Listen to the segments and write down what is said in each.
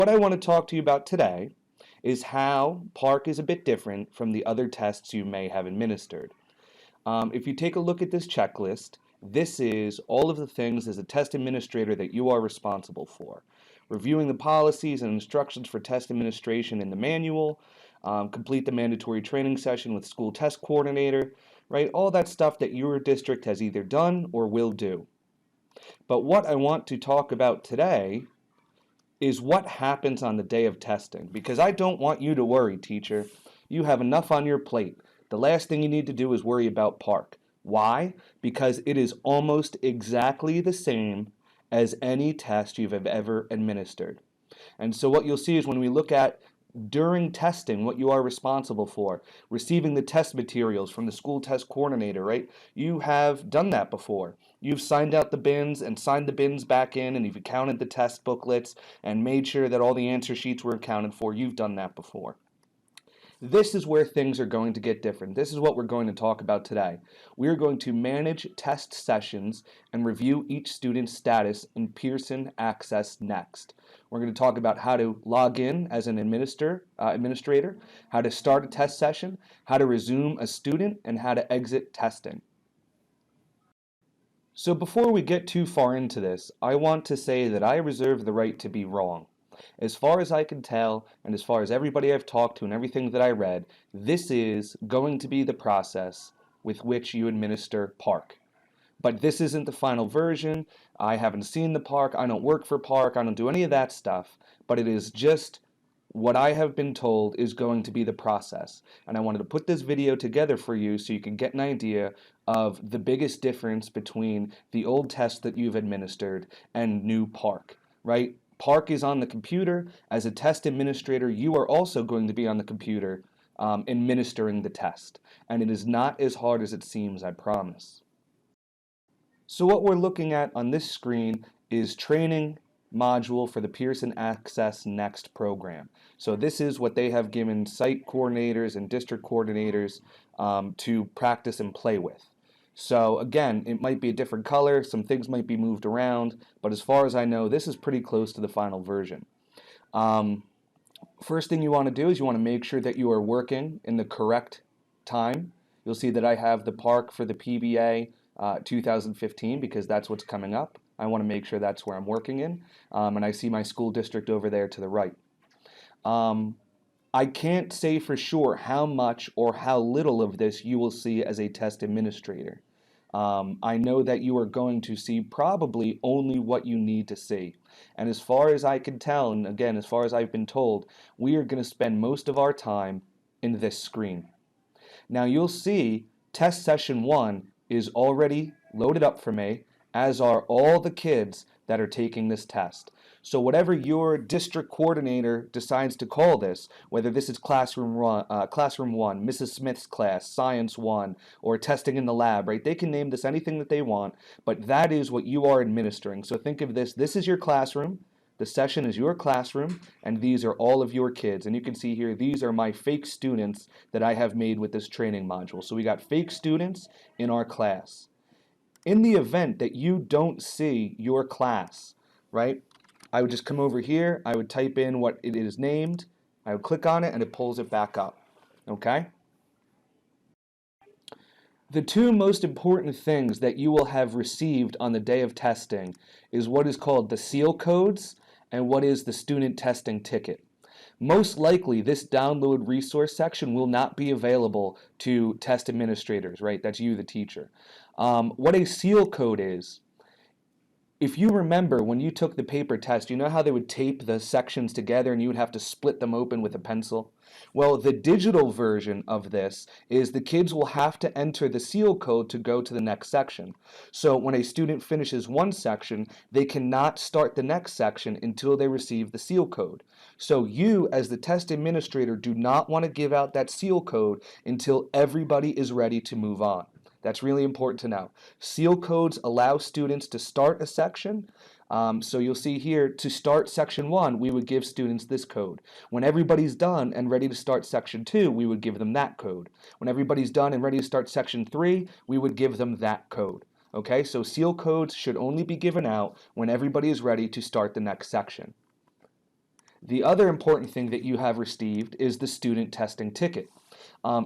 What I want to talk to you about today is how PARCC is a bit different from the other tests you may have administered. If you take a look at this checklist, this is all of the things as a test administrator that you are responsible for. Reviewing the policies and instructions for test administration in the manual, complete the mandatory training session with school test coordinator, right? All that stuff that your district has either done or will do. But what I want to talk about today is what happens on the day of testing. Because I don't want you to worry, teacher. You have enough on your plate. The last thing you need to do is worry about PARCC. Why? Because it is almost exactly the same as any test you've ever administered. And so what you'll see is when we look at during testing, what you are responsible for, receiving the test materials from the school test coordinator, right? You have done that before. You've signed out the bins and signed the bins back in, and you've counted the test booklets and made sure that all the answer sheets were accounted for. You've done that before. This is where things are going to get different. This is what we're going to talk about today. We are going to manage test sessions and review each student's status in PARCC Next. We're going to talk about how to log in as an administrator, how to start a test session, how to resume a student, and how to exit testing. So before we get too far into this, I want to say that I reserve the right to be wrong. As far as I can tell, and as far as everybody I've talked to and everything that I read, this is going to be the process with which you administer PARCC. But this isn't the final version. I haven't seen the PARCC. I don't work for PARCC. I don't do any of that stuff. But it is just what I have been told is going to be the process. And I wanted to put this video together for you so you can get an idea of the biggest difference between the old test that you've administered and new PARCC, right? PARCC is on the computer. As a test administrator, you are also going to be on the computer administering the test. And it is not as hard as it seems, I promise. So what we're looking at on this screen is training module for the PARCC Next program. So this is what they have given site coordinators and district coordinators to practice and play with. So again, it might be a different color, some things might be moved around, but as far as I know, this is pretty close to the final version. First thing you want to do is you want to make sure that you are working in the correct time. You'll see that I have the PARCC for the PBA 2015 because that's what's coming up. I want to make sure that's where I'm working in, and I see my school district over there to the right. I can't say for sure how much or how little of this you will see as a test administrator. I know that you are going to see probably only what you need to see. And as far as I can tell, and again, as far as I've been told, we are going to spend most of our time in this screen. Now you'll see test session 1 is already loaded up for me, as are all the kids that are taking this test. So whatever your district coordinator decides to call this, whether this is classroom 1, Mrs. Smith's class, science 1, or testing in the lab, right? They can name this anything that they want, but that is what you are administering. So think of this is your classroom, the session is your classroom, and these are all of your kids. And you can see here, these are my fake students that I have made with this training module. So we got fake students in our class. In the event that you don't see your class, right, I would just come over here, I would type in what it is named, I would click on it, and it pulls it back up, okay? The two most important things that you will have received on the day of testing is what is called the seal codes and what is the student testing ticket. Most likely, this download resource section will not be available to test administrators, right? That's you, the teacher. What a seal code is, if you remember when you took the paper test, you know how they would tape the sections together and you would have to split them open with a pencil? Well, the digital version of this is the kids will have to enter the seal code to go to the next section. So when a student finishes one section, they cannot start the next section until they receive the seal code. So you, as the test administrator, do not want to give out that seal code until everybody is ready to move on. That's really important to know. Seal codes allow students to start a section. So you'll see here, to start section 1, we would give students this code. When everybody's done and ready to start section 2, we would give them that code. When everybody's done and ready to start section 3, we would give them that code. Okay, so seal codes should only be given out when everybody is ready to start the next section. The other important thing that you have received is the student testing ticket.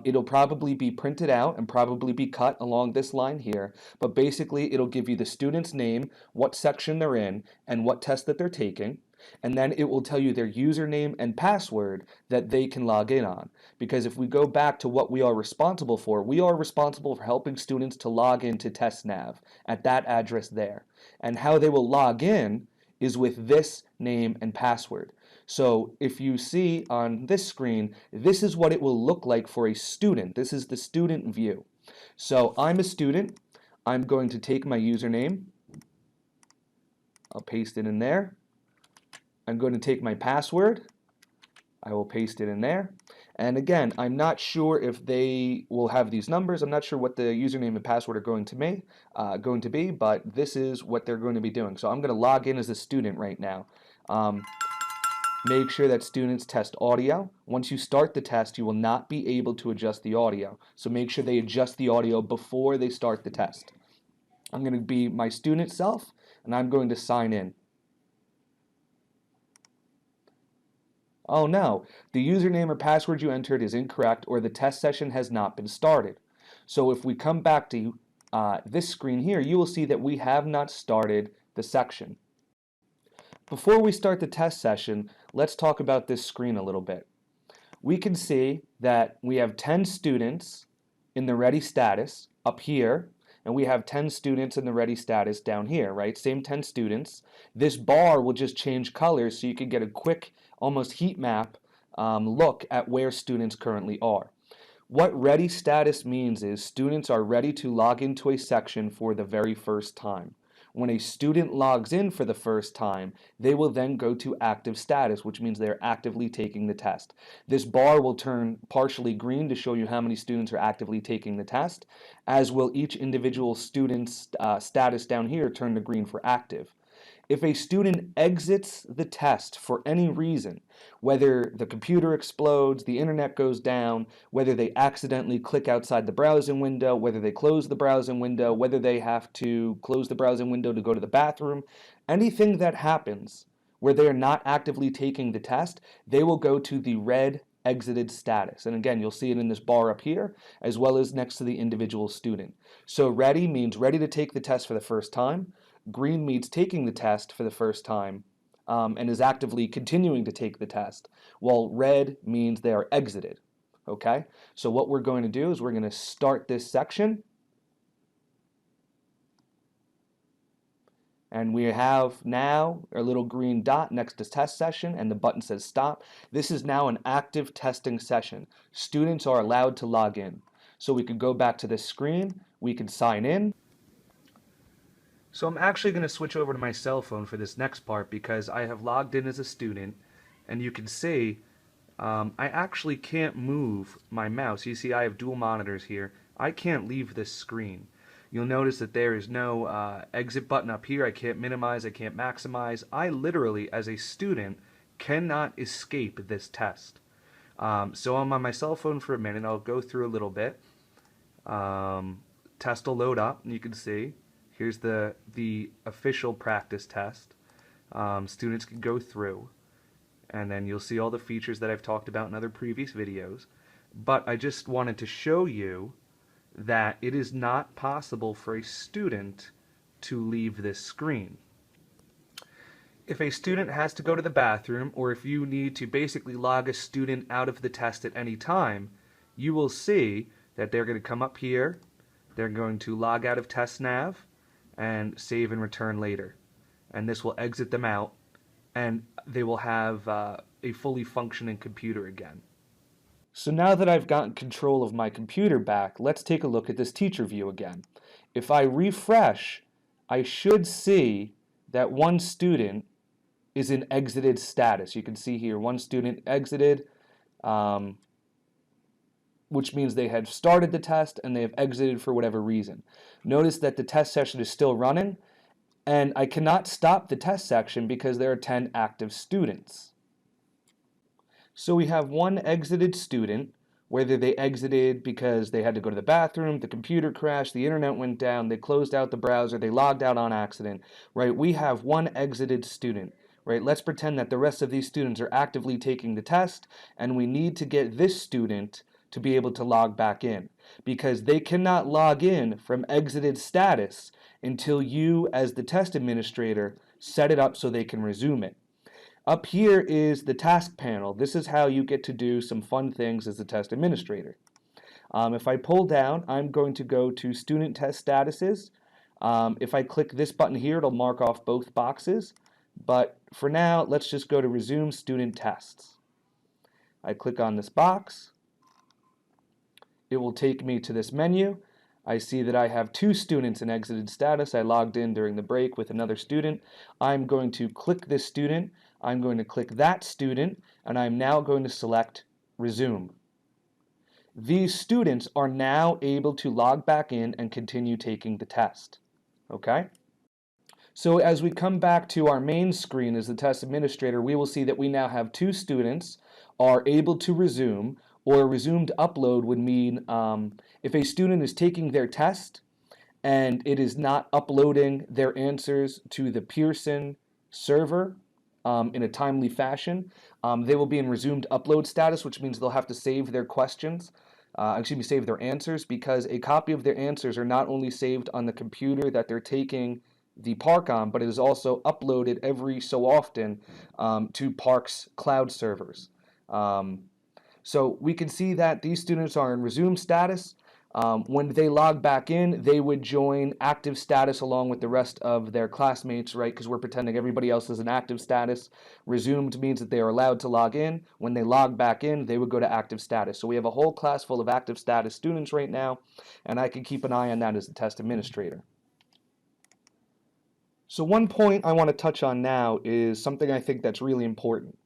It'll probably be printed out and probably be cut along this line here, but basically it'll give you the student's name, what section they're in, and what test that they're taking, and then it will tell you their username and password that they can log in on. Because if we go back to what we are responsible for, we are responsible for helping students to log into TestNav at that address there. And how they will log in is with this name and password. So if you see on this screen, this is what it will look like for a student. This is the student view. So I'm a student. I'm going to take my username. I'll paste it in there. I'm going to take my password. I will paste it in there. And again, I'm not sure if they will have these numbers. I'm not sure what the username and password are going to be, but this is what they're going to be doing. So I'm going to log in as a student right now. Make sure that students test audio. Once you start the test, you will not be able to adjust the audio. So make sure they adjust the audio before they start the test. I'm going to be my student self, and I'm going to sign in. Oh no, the username or password you entered is incorrect, or the test session has not been started. So if we come back to this screen here, you will see that we have not started the section. Before we start the test session, let's talk about this screen a little bit. We can see that we have 10 students in the ready status up here, and we have 10 students in the ready status down here, right? Same 10 students. This bar will just change colors so you can get a quick, almost heat map look at where students currently are. What ready status means is students are ready to log into a section for the very first time. When a student logs in for the first time, they will then go to active status, which means they're actively taking the test. This bar will turn partially green to show you how many students are actively taking the test, as will each individual student's status down here turn to green for active. If a student exits the test for any reason, whether the computer explodes, the internet goes down, whether they accidentally click outside the browsing window, whether they close the browsing window, whether they have to close the browsing window to go to the bathroom, anything that happens where they are not actively taking the test, they will go to the red exited status. And again, you'll see it in this bar up here, as well as next to the individual student. So ready means ready to take the test for the first time. Green means taking the test for the first time and is actively continuing to take the test, while red means they are exited. Okay, so what we're going to do is we're going to start this section, and we have now a little green dot next to test session, and the button says stop. This is now an active testing session. Students are allowed to log in. So we could go back to this screen, we can sign in. So I'm actually going to switch over to my cell phone for this next part because I have logged in as a student, and you can see I actually can't move my mouse. You see I have dual monitors here. I can't leave this screen. You'll notice that there is no exit button up here. I can't minimize, I can't maximize. I literally, as a student, cannot escape this test. So I'm on my cell phone for a minute. I'll go through a little bit. Test will load up, and you can see here's the official practice test. Students can go through, and then you'll see all the features that I've talked about in other previous videos. But I just wanted to show you that it is not possible for a student to leave this screen. If a student has to go to the bathroom, or if you need to basically log a student out of the test at any time, you will see that they're going to come up here, they're going to log out of TestNav, and save and return later. And this will exit them out, and they will have a fully functioning computer again. So now that I've gotten control of my computer back, let's take a look at this teacher view again. If I refresh, I should see that one student is in exited status. You can see here one student exited, which means they had started the test and they have exited for whatever reason. Notice that the test session is still running, and I cannot stop the test section because there are 10 active students. So we have one exited student, whether they exited because they had to go to the bathroom, the computer crashed, the internet went down, they closed out the browser, they logged out on accident, right? We have one exited student. right? Let's pretend that the rest of these students are actively taking the test, and we need to get this student to be able to log back in, because they cannot log in from exited status until you, as the test administrator, set it up so they can resume it. Up here is the task panel. This is how you get to do some fun things as the test administrator. If I pull down, I'm going to go to student test statuses. If I click this button here, it'll mark off both boxes. But for now, let's just go to resume student tests. I click on this box. It will take me to this menu. I see that I have 2 students in exited status. I logged in during the break with another student. I'm going to click this student. I'm going to click that student, and I'm now going to select resume. These students are now able to log back in and continue taking the test. Okay? So as we come back to our main screen as the test administrator, we will see that we now have 2 students are able to resume, or resumed upload would mean if a student is taking their test and it is not uploading their answers to the Pearson server in a timely fashion, they will be in resumed upload status, which means they'll have to save their questions, save their answers, because a copy of their answers are not only saved on the computer that they're taking the PARCC on, but it is also uploaded every so often to PARCC's cloud servers. So we can see that these students are in resume status. When they log back in, they would join active status along with the rest of their classmates, right? Because we're pretending everybody else is in active status. Resumed means that they are allowed to log in. When they log back in, they would go to active status. So we have a whole class full of active status students right now, and I can keep an eye on that as the test administrator. So one point I want to touch on now is something I think that's really important.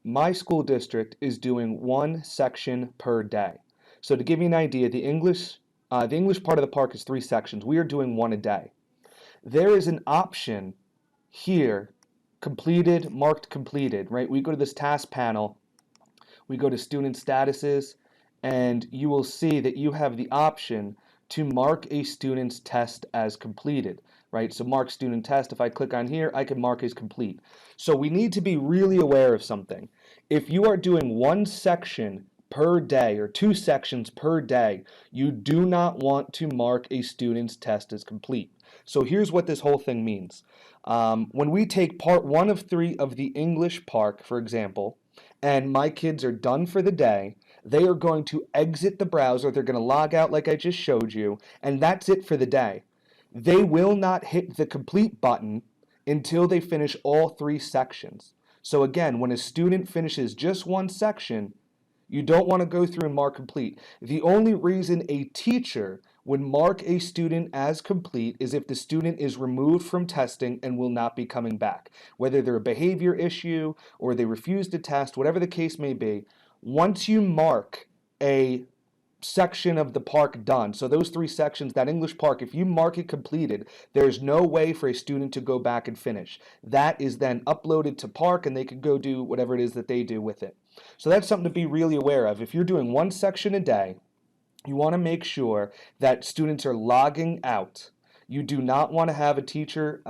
My school district is doing 1 section per day. So to give you an idea, the English part of the PARCC is 3 sections. We are doing 1 a day. There is an option here, completed, marked completed, right? We go to this task panel, we go to student statuses, and you will see that you have the option to mark a student's test as completed, right? So mark student test, if I click on here, I can mark as complete. So we need to be really aware of something. If you are doing 1 section per day or 2 sections per day, you do not want to mark a student's test as complete. So here's what this whole thing means. When we take part 1 of 3 of the English PARCC, for example, and my kids are done for the day, they are going to exit the browser, they're going to log out like I just showed you, and that's it for the day. They will not hit the complete button until they finish all 3 sections. So again, when a student finishes just 1 section, you don't want to go through and mark complete. The only reason a teacher would mark a student as complete is if the student is removed from testing and will not be coming back. Whether they're a behavior issue or they refuse to test, whatever the case may be, once you mark a section of the PARCC done, so those 3 sections, that English PARCC, if you mark it completed, there's no way for a student to go back and finish. That is then uploaded to PARCC and they can go do whatever it is that they do with it. So that's something to be really aware of. If you're doing 1 section a day, you want to make sure that students are logging out. You do not want to have a teacher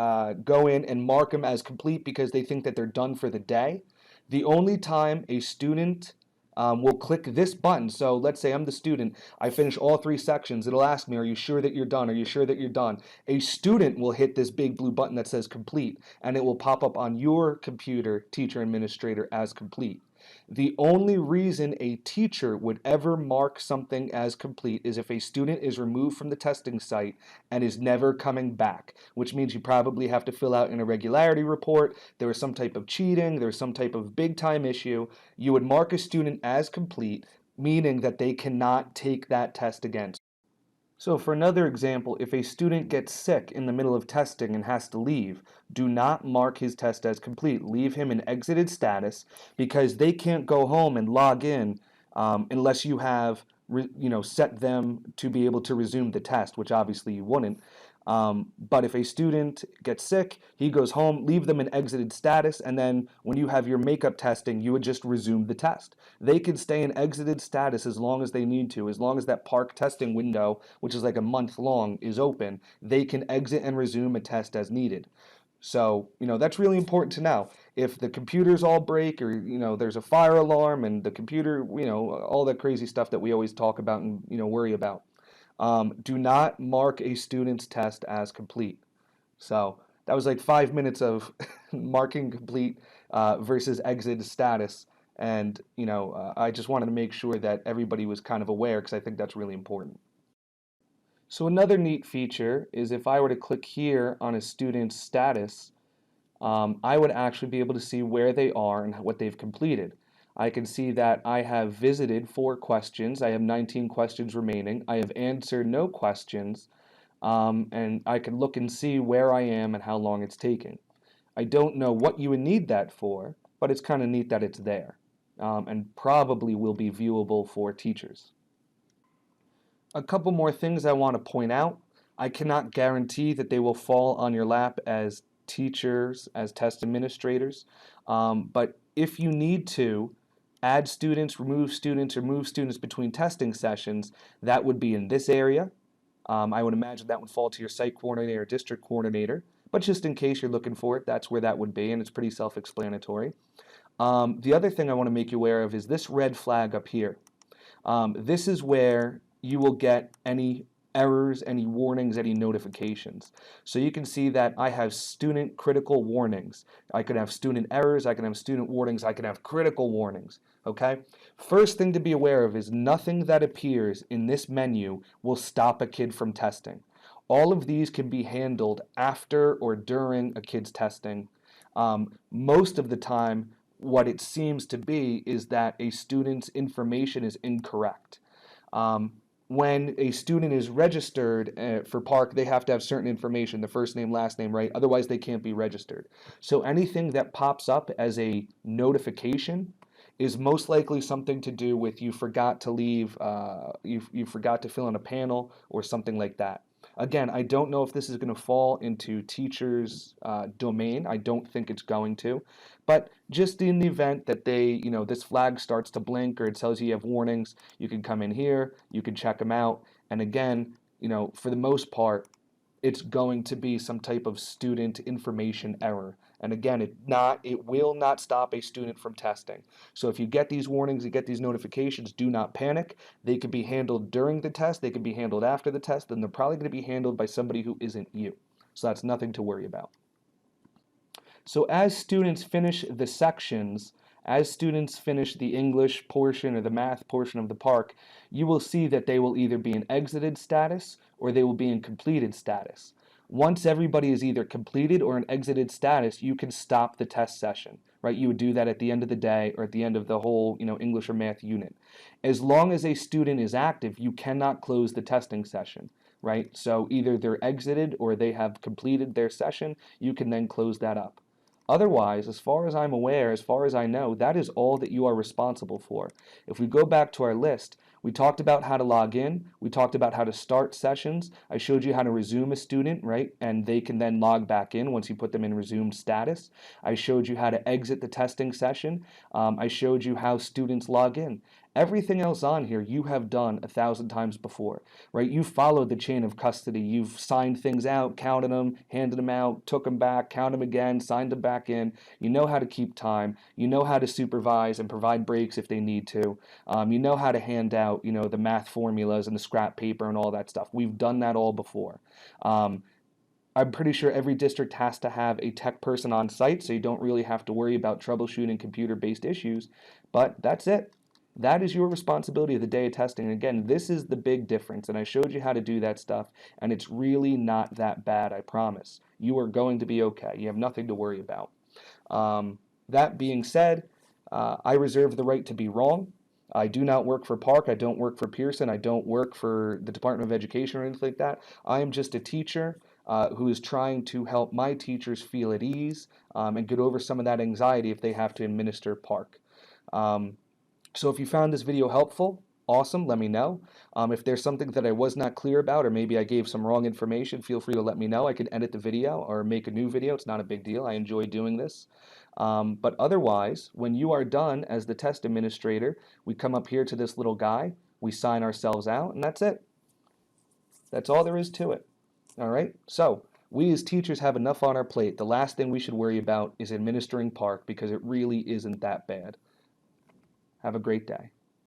go in and mark them as complete because they think that they're done for the day. The only time a student will click this button, so let's say I'm the student, I finish all 3 sections, it'll ask me, are you sure that you're done? Are you sure that you're done? A student will hit this big blue button that says complete, and it will pop up on your computer, teacher administrator, as complete. The only reason a teacher would ever mark something as complete is if a student is removed from the testing site and is never coming back, which means you probably have to fill out an irregularity report, there was some type of cheating, there was some type of big time issue. You would mark a student as complete, meaning that they cannot take that test again. So for another example, if a student gets sick in the middle of testing and has to leave, do not mark his test as complete. Leave him in exited status because they can't go home and log in unless you have set them to be able to resume the test, which obviously you wouldn't. But if a student gets sick, he goes home, leave them in exited status, and then when you have your makeup testing, you would just resume the test. They can stay in exited status as long as they need to. As long as that PARCC testing window, which is like a month long, is open, they can exit and resume a test as needed. So, that's really important to know. If the computers all break or, there's a fire alarm and the computer, all that crazy stuff that we always talk about and, worry about, do not mark a student's test as complete. So that was like 5 minutes of marking complete versus exit status. And, I just wanted to make sure that everybody was kind of aware because I think that's really important. So another neat feature is if I were to click here on a student's status, I would actually be able to see where they are and what they've completed. I can see that I have visited 4 questions. I have 19 questions remaining. I have answered no questions, and I can look and see where I am and how long it's taken. I don't know what you would need that for, but it's kind of neat that it's there, and probably will be viewable for teachers. A couple more things I want to point out. I cannot guarantee that they will fall on your lap as teachers, as test administrators, but if you need to add students, remove students, or move students between testing sessions, that would be in this area. I would imagine that would fall to your site coordinator or district coordinator, but just in case you're looking for it, that's where that would be, and it's pretty self-explanatory. The other thing I want to make you aware of is this red flag up here. This is where you will get any errors, any warnings, any notifications. So you can see that I have student critical warnings. I could have student errors, I can have student warnings, I can have critical warnings. Okay? First thing to be aware of is nothing that appears in this menu will stop a kid from testing. All of these can be handled after or during a kid's testing. Most of the time, what it seems to be is that a student's information is incorrect. When a student is registered for PARCC, they have to have certain information, the first name, last name, right? Otherwise, they can't be registered. So anything that pops up as a notification is most likely something to do with you forgot to leave, you forgot to fill in a panel or something like that. Again, I don't know if this is going to fall into teachers' domain. I don't think it's going to. But just in the event that this flag starts to blink or it tells you you have warnings, you can come in here, you can check them out. And again, for the most part, it's going to be some type of student information error. And again, it will not stop a student from testing. So if you get these warnings, you get these notifications, do not panic. They can be handled during the test, they can be handled after the test, and they're probably going to be handled by somebody who isn't you. So that's nothing to worry about. So as students finish the sections, as students finish the English portion or the math portion of the PARCC, you will see that they will either be in exited status or they will be in completed status. Once everybody is either completed or in exited status, you can stop the test session, right? You would do that at the end of the day or at the end of the whole, English or math unit. As long as a student is active, you cannot close the testing session, right? So either they're exited or they have completed their session, you can then close that up. Otherwise, as far as I'm aware, as far as I know, that is all that you are responsible for. If we go back to our list, we talked about how to log in, we talked about how to start sessions, I showed you how to resume a student, right? And they can then log back in once you put them in resumed status. I showed you how to exit the testing session. I showed you how students log in. Everything else on here you have done 1,000 times before, right? You've followed the chain of custody. You've signed things out, counted them, handed them out, took them back, counted them again, signed them back in. You know how to keep time. You know how to supervise and provide breaks if they need to. You know how to hand out, the math formulas and the scrap paper and all that stuff. We've done that all before. I'm pretty sure every district has to have a tech person on site, so you don't really have to worry about troubleshooting computer-based issues. But that's it. That is your responsibility of the day of testing. And again, this is the big difference. And I showed you how to do that stuff, and it's really not that bad, I promise. You are going to be okay. You have nothing to worry about. That being said, I reserve the right to be wrong. I do not work for PARCC. I don't work for Pearson. I don't work for the Department of Education or anything like that. I am just a teacher who is trying to help my teachers feel at ease and get over some of that anxiety if they have to administer PARCC. So if you found this video helpful, awesome, let me know. If there's something that I was not clear about or maybe I gave some wrong information, feel free to let me know. I can edit the video or make a new video. It's not a big deal. I enjoy doing this. But otherwise, when you are done as the test administrator, we come up here to this little guy, we sign ourselves out, and that's it. That's all there is to it. All right, so We as teachers have enough on our plate. The last thing we should worry about is administering PARCC because it really isn't that bad. Have a great day.